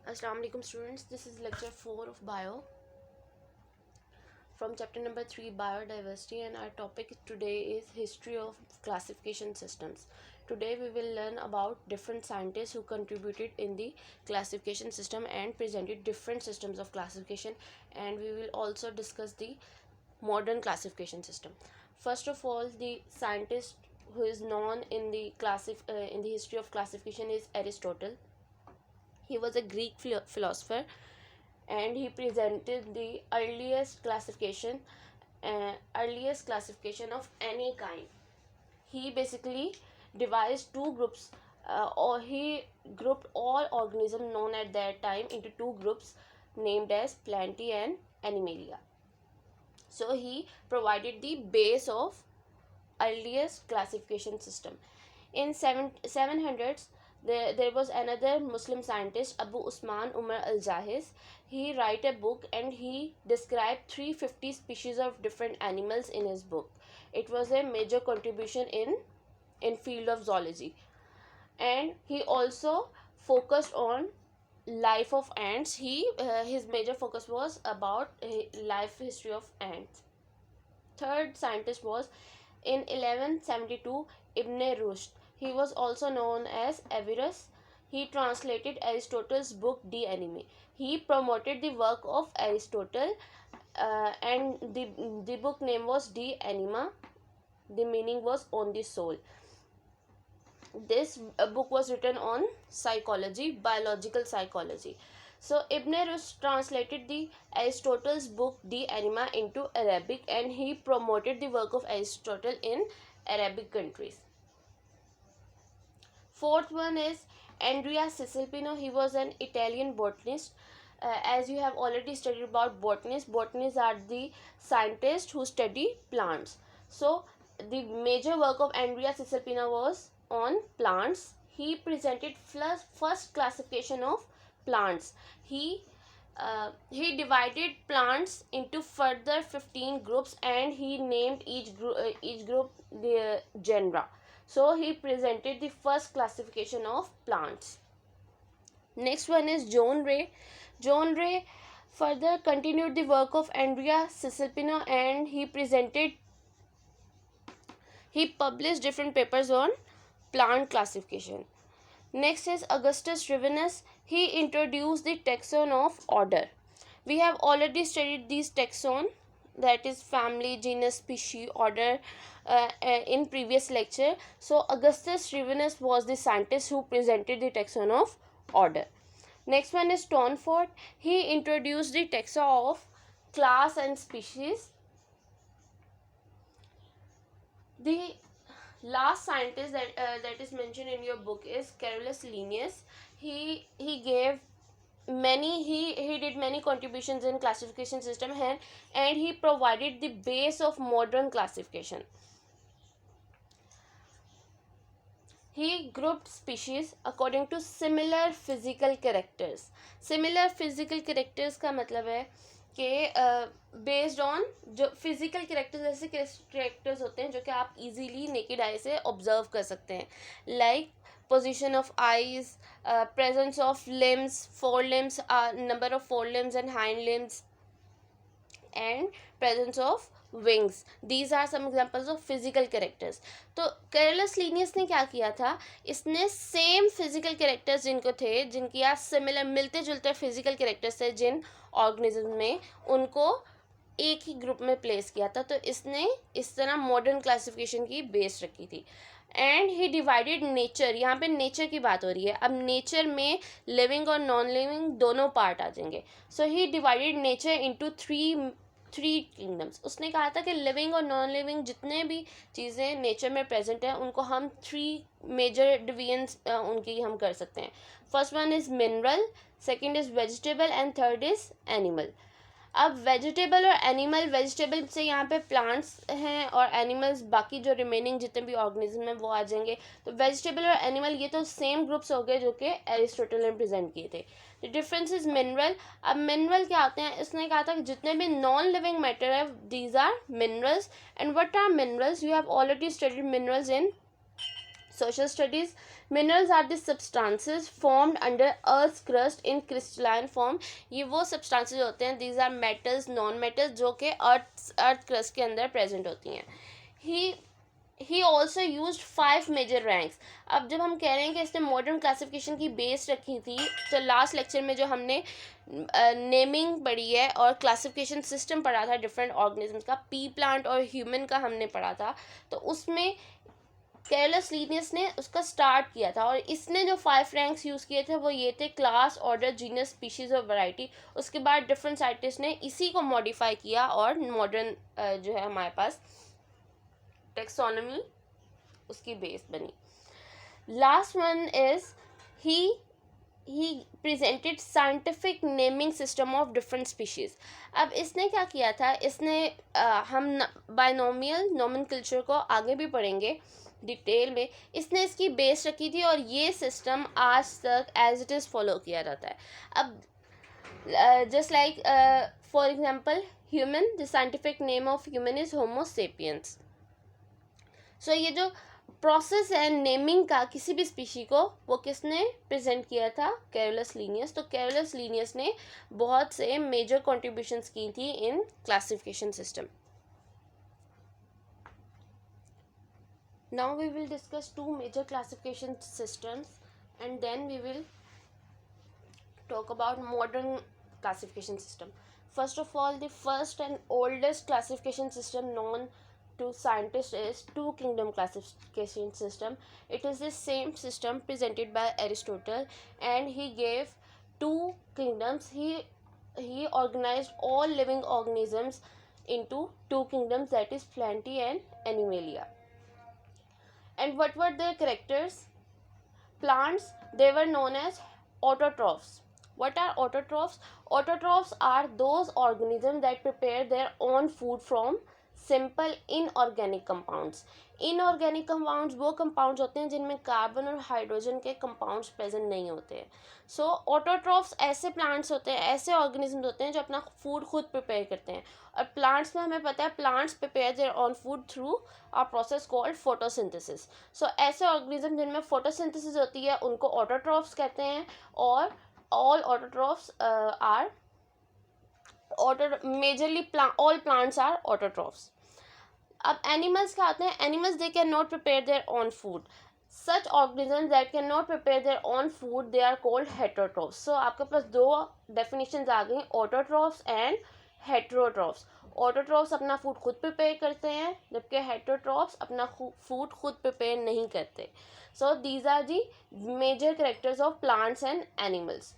Assalamu alaikum students, this is lecture 4 of bio from chapter number 3 biodiversity, and our topic today is history of classification systems. Today we will learn about different scientists who contributed in the classification system and presented different systems of classification, and we will also discuss the modern classification system. First of all, the scientist who is known in the in the history of classification is Aristotle. He was a Greek philosopher, and he presented the earliest classification of any kind. He basically devised two groups, or he grouped all organisms known at that time into two groups named as Plantae and Animalia. So he provided the base of earliest classification system. In 700s, there was another Muslim scientist, Abu Usman Umar al-Jahiz. He wrote a book and he described 350 species of different animals in his book. It was a major contribution in field of zoology, and he also focused on life of ants. His major focus was about life history of ants. Third scientist was in 1172 Ibn Rushd. He was also known as Averroes. He translated Aristotle's book De Anima. He promoted the work of Aristotle, and the book name was De Anima. The meaning was on the soul. This book was written on psychology, biological psychology. So Ibn Rushd translated the Aristotle's book De Anima into Arabic, and he promoted the work of Aristotle in Arabic countries. Fourth one is Andrea Cisalpino. He was an Italian botanist. As you have already studied about botanists are the scientists who study plants. So the major work of Andrea Cisalpino was on plants. He presented first classification of plants. He divided plants into further 15 groups, and he named each group the genera. So he presented the first classification of plants. Next one is John Ray. John Ray further continued the work of Andrea Cisalpino, and he published different papers on plant classification. Next is Augustus Ravenus. He introduced the taxon of order. We have already studied these taxon, that is family, genus, species, order, in previous lecture. So Augustus Ravenus was the scientist who presented the taxon of order. Next one is Stanford. He introduced the taxa of class and species. The last scientist that is mentioned in your book is Carolus Linnaeus. He did many contributions in classification system, and he provided the base of modern classification. He grouped species according to similar physical characters. Similar physical characters का मतलब है कि based on जो physical characters, ऐसे characters होते हैं जो कि आप इजीली नेकेड आई से ऑब्जर्व कर सकते हैं, like position of eyes, presence of limbs, forelimbs, number of forelimbs and hind limbs, and presence of wings. These are some examples of physical characters. तो कैरोलस लीनियस ने क्या किया था, इसने सेम फिजिकल कैरेक्टर्स जिनको थे, जिनकी या सिमिलर मिलते जुलते फिजिकल कैरेक्टर्स थे जिन ऑर्गेनिज्म में, उनको एक ही ग्रुप में प्लेस किया था. तो इसने इस तरह मॉडर्न क्लासिफिकेशन की बेस रखी थी. And he divided nature. यहाँ पे नेचर की बात हो रही है. अब नेचर में लिविंग और नॉन लिविंग दोनों पार्ट आ जाएंगे. So he divided nature into three kingdoms. उसने कहा था कि लिविंग और नॉन लिविंग जितने भी चीज़ें नेचर में प्रेजेंट हैं उनको हम 3 मेजर डिवीजन्स उनकी हम कर सकते हैं. First one is mineral, second is vegetable, and third is animal. अब वेजिटेबल और एनिमल, वेजिटेबल से यहाँ पे प्लांट्स हैं और एनिमल्स बाकी जो रिमेनिंग जितने भी ऑर्गेनिज्म हैं वो आ जाएंगे. तो वेजिटेबल और एनिमल ये तो सेम ग्रुप्स हो गए जो कि एरिस्टोटल ने प्रेजेंट किए थे. The difference is mineral. अब मिनरल क्या होते हैं, इसने कहा था कि जितने भी नॉन लिविंग मैटर है these are minerals. And what are minerals? You have already studied minerals in Social studies. Minerals are the substances formed under earth's crust in crystalline form. ये वो substances होते हैं, these are metals, non metals, जो कि अर्थ crust के अंदर present होती हैं. He also used 5 major ranks. अब जब हम कह रहे हैं कि इसने मॉडर्न क्लासिफिकेशन की बेस रखी थी, तो लास्ट लेक्चर में जो हमने नेमिंग पढ़ी है और क्लासिफिकेशन सिस्टम पढ़ा था डिफरेंट ऑर्गेनिजम्स का, पी प्लांट और ह्यूमन का हमने पढ़ा था, तो उसमें कैरोलस लीनियस ने उसका स्टार्ट किया था. और इसने जो 5 रैंक्स यूज़ किए थे वो ये थे: क्लास, ऑर्डर, जीनस, स्पीशीज़ और वैरायटी. उसके बाद डिफरेंट साइंटिस्ट ने इसी को मॉडिफाई किया और मॉडर्न जो है हमारे पास टेक्सोनॉमी उसकी बेस बनी. Last one is he presented scientific naming system of different species. अब इसने क्या किया था, इसने हम बाइनोमियल नोमेनक्लेचर को आगे भी पढ़ेंगे डिटेल में. इसने इसकी बेस रखी थी और ये सिस्टम आज तक एज इट इज़ फॉलो किया जाता है. अब just like for example human, the scientific name of human is Homo sapiens. So ये जो प्रोसेस है नेमिंग का किसी भी स्पीशी को, वो किसने प्रेजेंट किया था? Carolus Linnaeus. तो कैरोलस लीनियस ने बहुत से मेजर कॉन्ट्रीब्यूशंस की थी in classification system. Now we will discuss 2 major classification systems and then we will talk about modern classification system. First of all, the first and oldest classification system known to scientists is two kingdom classification system. It is the same system presented by Aristotle, and he gave 2 kingdoms. He organized all living organisms into 2 kingdoms, that is Plantae and Animalia. And what were their characters? Plants, they were known as autotrophs. What are autotrophs? Autotrophs are those organisms that prepare their own food from simple inorganic compounds. Inorganic compounds वो compounds होते हैं जिनमें carbon और hydrogen के compounds present नहीं होते हैं. सो autotrophs ऐसे प्लांट्स होते हैं, ऐसे ऑर्गेनिज्म होते हैं जो अपना फूड खुद प्रिपेयर करते हैं. और प्लांट्स में हमें पता है plants prepare their own food through a process called photosynthesis. So ऐसे ऑर्गेनिज्म जिनमें फोटोसिंथेसिस होती है उनको ऑटोट्रॉफ्स कहते हैं. और all autotrophs are majorly all plants are autotrophs. अब animals क्या होते हैं? Animals, they cannot prepare their own food. Such organisms that cannot prepare their own food, they are called heterotrophs. So आपके पास 2 definitions आ गई, autotrophs and heterotrophs. Autotrophs अपना food खुद prepare करते हैं, जबकि heterotrophs अपना फूड खुद प्रिपेयर नहीं करते. So these are the major characters of plants and animals.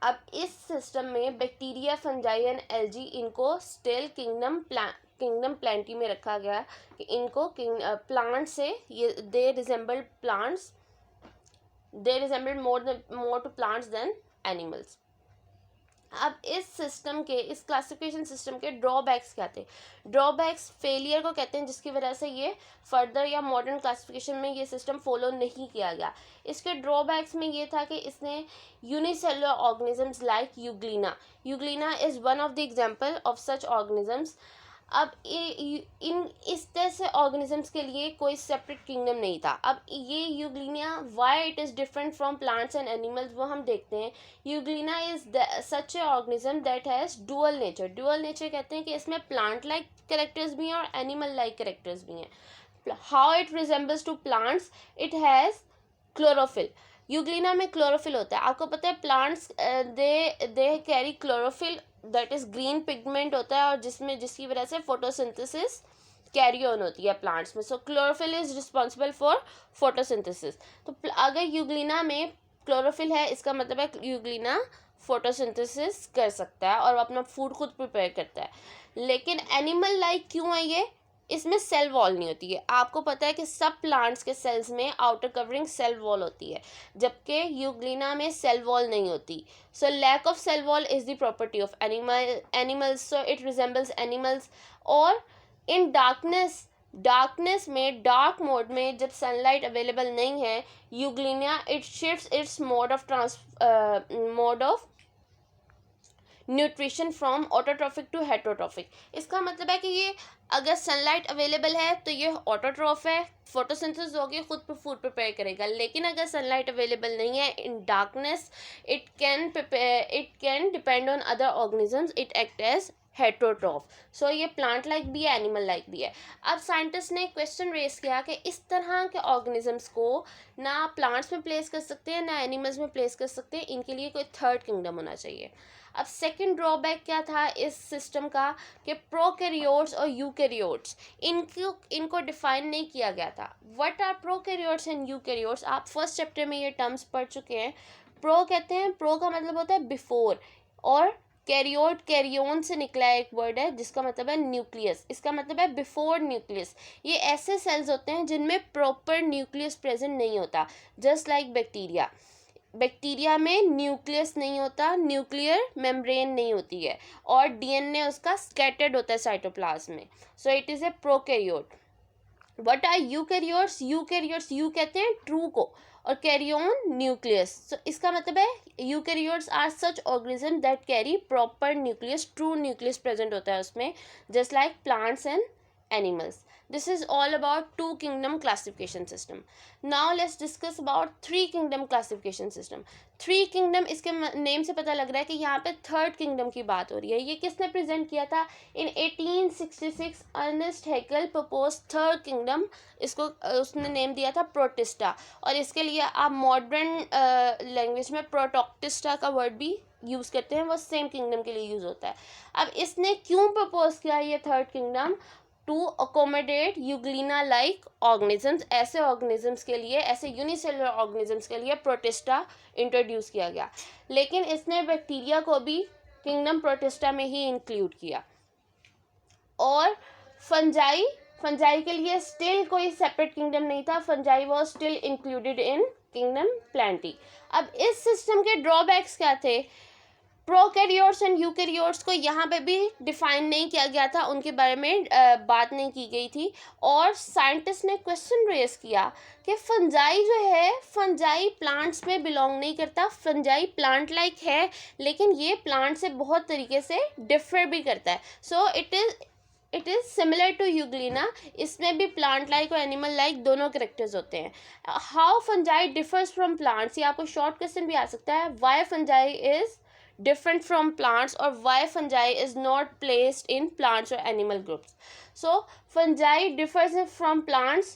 अब इस सिस्टम में बैक्टीरिया, फंजाई एंड एल्गी, इनको स्टिल किंगडम प्लांटी में रखा गया कि इनको प्लांट से ये they resemble more to plants than animals. अब इस क्लासिफिकेशन सिस्टम के ड्रॉबैक्स क्या थे? ड्रॉबैक्स फेलियर को कहते हैं, जिसकी वजह से ये फर्दर या मॉडर्न क्लासिफिकेशन में ये सिस्टम फॉलो नहीं किया गया. इसके ड्रॉबैक्स में ये था कि इसने unicellular organisms like Euglena is one of the example of such organisms. अब इस तरह से ऑर्गेनिजम्स के लिए कोई सेपरेट किंगडम नहीं था. अब ये Euglena, why it is different from plants and animals, वो हम देखते हैं. Euglena is such A organism that has dual nature. Dual nature कहते हैं कि इसमें प्लांट लाइक कैरेक्टर्स भी हैं और एनिमल लाइक कैरेक्टर्स भी हैं. How it resembles to plants, it has chlorophyll. Euglena में क्लोरोफिल होता है. आपको पता है plants they carry chlorophyll, that is green pigment होता है, और जिसकी वजह से फोटोसिंथेसिस कैरी ऑन होती है प्लांट्स में. So chlorophyll is responsible for photosynthesis. तो अगर यूग्लिना में क्लोरोफिल है, इसका मतलब है यूग्लिना फोटोसिंथेसिस कर सकता है और अपना फूड खुद प्रिपेयर करता है. लेकिन एनिमल लाइक क्यों है ये? इसमें सेल वॉल नहीं होती है. आपको पता है कि सब प्लांट्स के सेल्स में आउटर कवरिंग सेल वॉल होती है, जबकि यूग्लिना में सेल वॉल नहीं होती. So lack of cell wall is the property of animals, so it resembles animals. और इन डार्कनेस में, डार्क मोड में, जब सनलाइट अवेलेबल नहीं है, euglena it shifts its mode of nutrition from autotrophic to heterotrophic. इसका मतलब है कि ये अगर सनलाइट अवेलेबल है तो ये ऑटोट्रॉफ है, फोटोसिंथेसिस होगी, खुद पे फूड प्रिपेयर करेगा। लेकिन अगर सनलाइट अवेलेबल नहीं है, in darkness, it can depend on other organisms, it act as heterotroph. So ये प्लांट लाइक भी है, एनिमल लाइक भी है। अब साइंटिस्ट ने क्वेश्चन रेस किया कि इस तरह के ऑर्गेनिजम्स को ना प्लांट्स में प्लेस कर सकते हैं ना एनिमल्स में प्लेस कर सकते हैं, इनके लिए कोई थर्ड किंगडम होना चाहिए। अब सेकंड ड्रॉबैक क्या था इस सिस्टम का कि प्रोकैरियोट्स और यूकैरियोट्स, इनको डिफाइन नहीं किया गया था। What are prokaryotes and eukaryotes, आप फर्स्ट चैप्टर में ये टर्म्स पढ़ चुके हैं। प्रो कहते हैं, प्रो का मतलब होता है बिफोर, और कैरियोट कैरियोन से निकला एक वर्ड है जिसका मतलब है न्यूक्लियस, इसका मतलब है बिफोर न्यूक्लियस। ये ऐसे सेल्स होते हैं जिनमें प्रॉपर न्यूक्लियस प्रेजेंट नहीं होता, जस्ट लाइक बैक्टीरिया। बैक्टीरिया में न्यूक्लियस नहीं होता, न्यूक्लियर मेम्ब्रेन नहीं होती है, और डीएनए उसका स्कैटर्ड होता है साइटोप्लाज्म में। So it is a prokaryote. What are eukaryotes, eukaryotes, eu कहते हैं ट्रू को, और कैरियोन न्यूक्लियस। सो इसका मतलब है eukaryotes are such organism that carry proper nucleus, true nucleus present होता है उसमें, just like plants and animals. This is all about two kingdom classification system. Now let's discuss about three kingdom classification system. Three kingdom, इसके name से पता लग रहा है कि यहाँ पे थर्ड किंगडम की बात हो रही है। ये किसने प्रेजेंट किया था? In 1866 Ernest Haeckel propose third kingdom, इसको उसने नेम दिया था प्रोटिस्टा, और इसके लिए आप मॉडर्न लैंग्वेज में प्रोटोक्टिस्टा का वर्ड भी यूज़ करते हैं, वो सेम किंगडम के लिए यूज़ होता है। अब इसने क्यों प्रपोज किया ये third kingdom? To accommodate euglena like organisms, ऐसे ऑर्गेनिजम्स के लिए, ऐसे यूनिसेलुलर ऑर्गेनिजम्स के लिए प्रोटिस्टा इंट्रोड्यूस किया गया। लेकिन इसने बैक्टीरिया को भी किंगडम प्रोटिस्टा में ही इंक्लूड किया, और फंजाई, फंजाई के लिए स्टिल कोई सेपरेट किंगडम नहीं था, fungi was still included in kingdom Plantae. अब इस सिस्टम के ड्रॉबैक्स क्या थे? प्रोकैरियोट्स एंड यूकैरियोट्स को यहाँ पे भी डिफाइन नहीं किया गया था, उनके बारे में बात नहीं की गई थी। और साइंटिस्ट ने क्वेश्चन रेस किया कि फंजाई जो है, फंजाई प्लांट्स में बिलोंग नहीं करता, फंजाई प्लांट लाइक है लेकिन ये प्लांट से बहुत तरीके से डिफर भी करता है। So it is similar to euglena, इसमें भी प्लांट लाइक और एनिमल लाइक दोनों करेक्टर्स होते हैं। How fungi differs from plants, ये आपको शॉर्ट क्वेश्चन भी आ सकता है। Why fungi is different from plants, or why fungi is not placed in plants or animal groups. So fungi differs from plants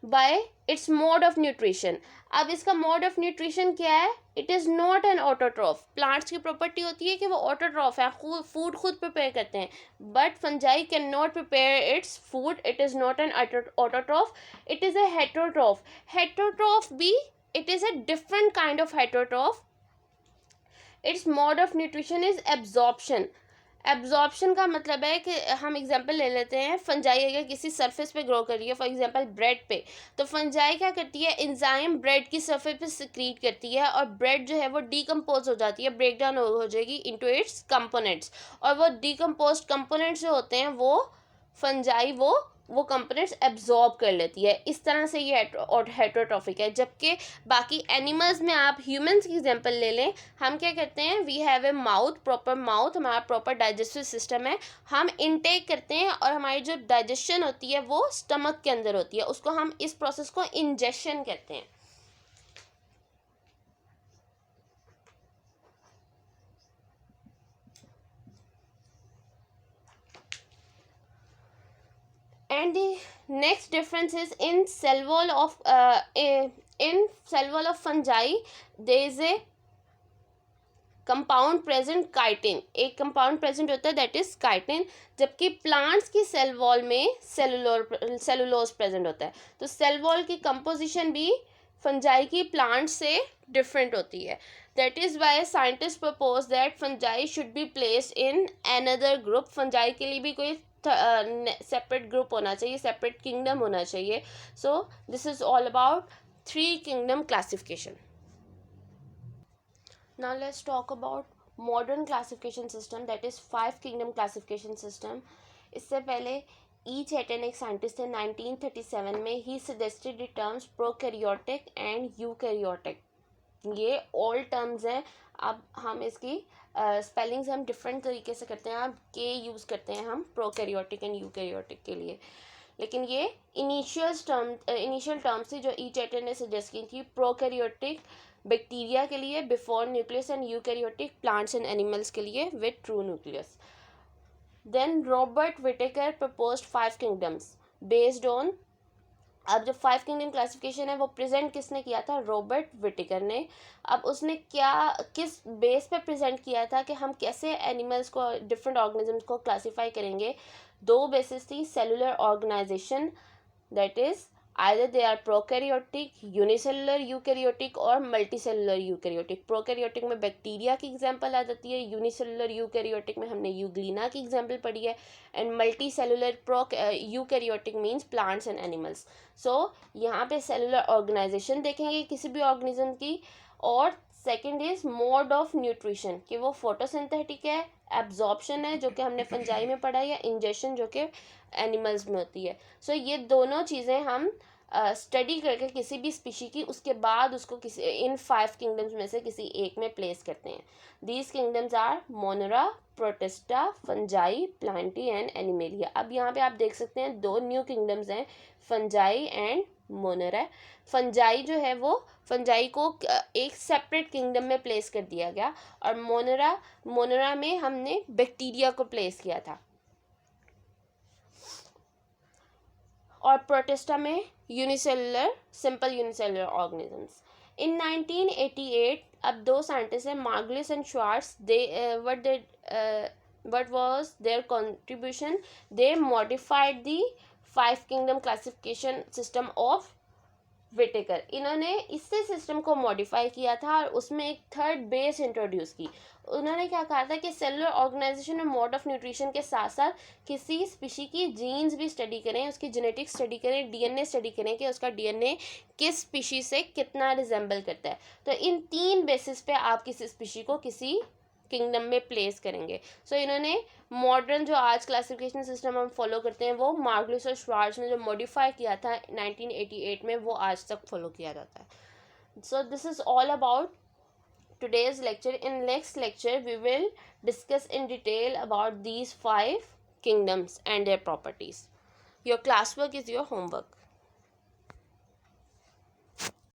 by its mode of nutrition. अब इसका mode of nutrition क्या है? It is not an autotroph. plants की property होती है कि वो autotroph है, food खुद prepare करते हैं, but fungi cannot prepare its food. It is not an autotroph. It is a heterotroph. Heterotroph भी, it is a different kind of heterotroph. It's mode of nutrition is absorption. Absorption का मतलब है कि हम example ले लेते हैं, fungi अगर किसी सरफेस पे ग्रो कर रही है, फॉर एग्जांपल ब्रेड पे, तो फंजाई क्या करती है, एंजाइम ब्रेड की सरफेस पे सिक्रीट करती है, और ब्रेड जो है वो डीकम्पोज हो जाती है, ब्रेक डाउन हो जाएगी इनटू इट्स कंपोनेंट्स, और वो डीकम्पोज्ड कंपोनेंट्स जो होते हैं वो फंजाई वो कंपोनेंट्स एब्जॉर्ब कर लेती है। इस तरह से ये हेटरोट्रॉफिक है। जबकि बाकी एनिमल्स में आप ह्यूमंस की एग्जांपल ले लें, हम क्या करते हैं, we have a mouth, proper mouth, हमारा प्रॉपर डाइजेस्टिव सिस्टम है, हम इनटेक करते हैं, और हमारी जो डाइजेशन होती है वो स्टमक के अंदर होती है, उसको हम इस प्रोसेस को इंजेक्शन कहते हैं। And the next difference is in cell wall of fungi there is a compound present chitin, एक कंपाउंड प्रेजेंट होता है दैट इज काइटिन, जबकि प्लांट्स की सेल वॉल में सेलुलोज प्रेजेंट होता है। तो सेल वॉल की कंपोजिशन भी फंजाई की प्लांट से डिफरेंट होती है। That is why scientist propose that fungi should be placed in another group. Fungi के लिए भी कोई सेपरेट ग्रुप होना चाहिए, सेपरेट किंगडम होना चाहिए। So this is all about three kingdom classification. Now let's talk about modern classification system, that is 5 kingdom classification system. इससे पहले Eaton एक साइंटिस्ट थे 1937 में, he suggested the terms prokaryotic and eukaryotic. ये all terms हैं। अब हम इसकी स्पेलिंग्स हम डिफरेंट तरीके से करते हैं। अब के यूज़ करते हैं हम प्रोकैरियोटिक एंड यूकैरियोटिक के लिए, लेकिन ये इनिशियल टर्म्स थी जो ई चैटर ने सजेस्ट की थी। प्रोकैरियोटिक बैक्टीरिया के लिए before nucleus and eukaryotic plants and animals के लिए with true nucleus. Then Robert Whittaker proposed 5 kingdoms based on, अब जो 5 किंगडम क्लासिफिकेशन है वो प्रेजेंट किसने किया था? रॉबर्ट विटेकर ने। अब उसने क्या किस बेस पे प्रेजेंट किया था कि हम कैसे एनिमल्स को, डिफरेंट ऑर्गेनिजम्स को क्लासीफाई करेंगे? 2 बेसिस थी। Cellular organisation, that is either they are prokaryotic, unicellular eukaryotic और मल्टीसेलुलर यूकैरियोटिक। प्रोकैरियोटिक में बैक्टीरिया की एग्जांपल आ जाती है, यूनिसेलुलर यूकैरियोटिक में हमने यूग्लिना की एग्जांपल पढ़ी है, and multicellular eukaryotic means plants and animals. So यहाँ पे सेलुलर ऑर्गेनाइजेशन देखेंगे किसी भी ऑर्गेनिज्म की, और second is mode of nutrition, कि वो फोटोसिंथेटिक है, एब्जॉर्प्शन है जो कि हमने फंजाई में पढ़ा है, या इंजेक्शन जो कि एनिमल्स में होती है। सो ये दोनों चीज़ें हम स्टडी करके किसी भी स्पीशी की, उसके बाद उसको किसी इन 5 किंगडम्स में से किसी एक में प्लेस करते हैं। These kingdoms are monera, protista, fungi, plantae and animalia. अब यहाँ पे आप देख सकते हैं 2 न्यू किंगडम्स हैं, फंजाई एंड मोनोरा। फंजाई जो है वो, फंजाई को एक सेपरेट किंगडम में प्लेस कर दिया गया, और मोनोरा में हमने बैक्टीरिया को प्लेस किया था, और प्रोटिस्टा में unicellular, simple unicellular organisms. In 1988 अब 2 साइंटिस्ट हैं, Margulis and Schwartz, what was their contribution? They modified the 5 kingdom classification system of Whittaker. इन्होंने इसी सिस्टम को मॉडिफाई किया था और उसमें एक थर्ड बेस इंट्रोड्यूस की। उन्होंने क्या कहा था कि सेलुलर ऑर्गेनाइजेशन और मोड ऑफ न्यूट्रिशन के साथ साथ किसी स्पीशी की जीन्स भी स्टडी करें, उसकी जेनेटिक्स स्टडी करें, डीएनए स्टडी करें कि उसका डीएनए किस स्पीशी से कितना रिजेंबल करता है। तो इन 3 बेसिस पे आप किसी स्पीशी को किसी किंगडम में प्लेस करेंगे। सो इन्होंने मॉडर्न जो आज क्लासिफिकेशन सिस्टम हम फॉलो करते हैं वो मार्गलिस और श्वार्ट्ज ने जो मॉडिफाई किया था 1988 में, वो आज तक फॉलो किया जाता है। So this is all about today's lecture. In next lecture we will discuss in detail about these 5 kingdoms and their properties. Your classwork is your homework.